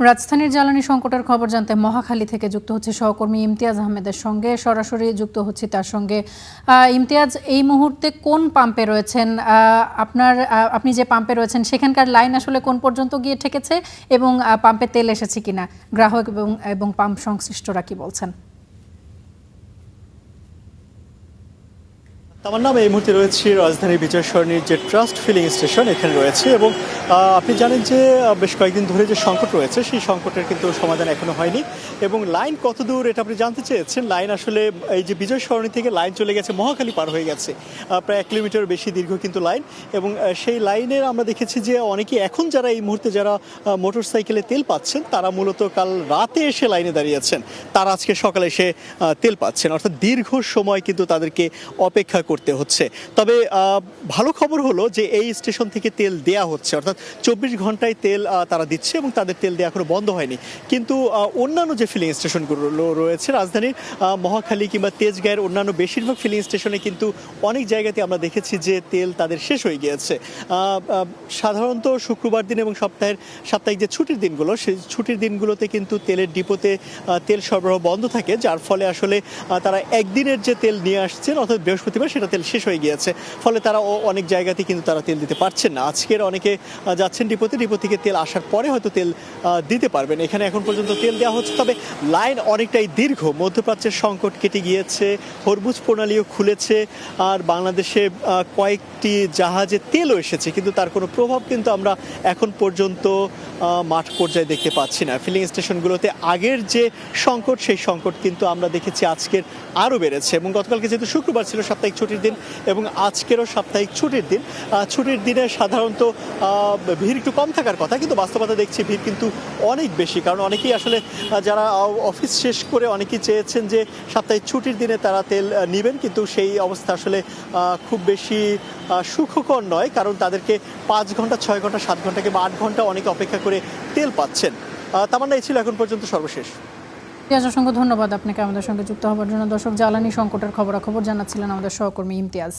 রাজধানীর জ্বালানি সংকটের খবর জানতে মহাখালী থেকে যুক্ত হচ্ছে সহকর্মী ইমতিয়াজ আহমেদের সঙ্গে। সরাসরি যুক্ত হচ্ছি তার সঙ্গে। ইমতিয়াজ, এই মুহূর্তে কোন পাম্পে রয়েছেন? আপনি যে পাম্পে রয়েছেন সেখানকার লাইন আসলে কোন পর্যন্ত গিয়ে ঠেকেছে এবং পাম্পে তেল এসেছে কিনা গ্রাহক এবং পাম্প সংশ্লিষ্টরা কি বলছেন? আমার নাম এই মুহূর্তে রয়েছে রাজধানীর বিজয় সরণির যে ট্রাস্ট ফিলিং স্টেশন এখানে রয়েছে এবং আপনি জানেন যে বেশ কয়েকদিন ধরে যে সংকট রয়েছে সেই সংকটের কিন্তু সমাধান এখনো হয়নি এবং লাইন কত দূর এটা আপনি জানতে চেয়েছেন। লাইন আসলে এই যে বিজয় সরণি থেকে লাইন চলে গেছে মহাখালী পার হয়ে গেছে, প্রায় 1 কিলোমিটার বেশি দীর্ঘ কিন্তু লাইন। এবং সেই লাইনের আমরা দেখেছি যে অনেকে এখন যারা এই মুহূর্তে যারা মোটর সাইকেলে তেল পাচ্ছেন তারা মূলত কাল রাতে এসে লাইনে দাঁড়িয়েছেন, তারা আজকে সকালে এসে তেল পাচ্ছেন, অর্থাৎ দীর্ঘ সময় কিন্তু তাদেরকে অপেক্ষা করতে হচ্ছে। তবে ভালো খবর হলো যে এই স্টেশন থেকে তেল দেয়া হচ্ছে, অর্থাৎ 24 ঘন্টায় তেল তারা দিচ্ছে এবং তাদের তেল দেওয়া এখনো বন্ধ হয়নি। কিন্তু অন্যান্য যে ফিলিং স্টেশনগুলো রয়েছে রাজধানীর মহাখালী কিংবা তেজগাঁয়ের অন্যান্য বেশিরভাগ ফিলিং স্টেশনে কিন্তু অনেক জায়গাতে আমরা দেখেছি যে তেল তাদের শেষ হয়ে গিয়েছে। সাধারণত শুক্রবার দিন এবং সাপ্তাহিক যে ছুটির দিনগুলো সেই ছুটির দিনগুলোতে কিন্তু তেলের ডিপোতে তেল সরবরাহ বন্ধ থাকে, যার ফলে আসলে তারা একদিনের যে তেল নিয়ে আসছেন অর্থাৎ বৃহস্পতিবার সেটা তেল শেষ হয়ে গিয়েছে, ফলে তারা অনেক জায়গাতে কিন্তু তারা তেল দিতে পারছেন না। আজকের অনেকে যাচ্ছেন ডিপো থেকে তেল আসার পরে হয়তো তেল দিতে পারবেন। এখানে এখন পর্যন্ত তেল দেওয়া হচ্ছে, তবে লাইন অনেকটাই দীর্ঘ। মধ্যপ্রাচ্যের সংকট কেটে গিয়েছে, হরমুজ প্রণালীও খুলেছে, আর বাংলাদেশে কয়েকটি জাহাজে তেলও এসেছে, কিন্তু তার কোনো প্রভাব কিন্তু আমরা এখন পর্যন্ত মাঠ পর্যায়ে দেখতে পাচ্ছি না। ফিলিং স্টেশনগুলোতে আগের যে সংকট সেই সংকট কিন্তু আমরা দেখেছি আজকের আরও বেড়েছে। এবং গতকালকে যেহেতু শুক্রবার ছিল সাপ্তাহিক ছুটির দিন এবং আজকেরও সাপ্তাহিক ছুটির দিন, ছুটির দিনে সাধারণত ভিড় একটু কম থাকার কথা, কিন্তু বাস্তবতা দেখছি ভিড় কিন্তু অনেক বেশি। কারণ অনেকেই আসলে যারা অফিস শেষ করে অনেকেই চেয়েছেন যে সাপ্তাহিক ছুটির দিনে তারা তেল নেবেন, কিন্তু সেই অবস্থা আসলে খুব বেশি সুখকর নয়, কারণ তাদেরকে 5 ঘন্টা 6 ঘন্টা 7 ঘন্টা কিংবা 8 ঘন্টা অনেকে অপেক্ষা করে তেল পাচ্ছেন। তামান্না, এই ছিল এখন পর্যন্ত সর্বশেষ। অসংখ্য ধন্যবাদ আপনাকে আমাদের সঙ্গে যুক্ত হওয়ার জন্য। দর্শক, জ্বালানি সংকটের খবরাখবর জানাচ্ছিলেন আমাদের সহকর্মী ইমতিয়াজ।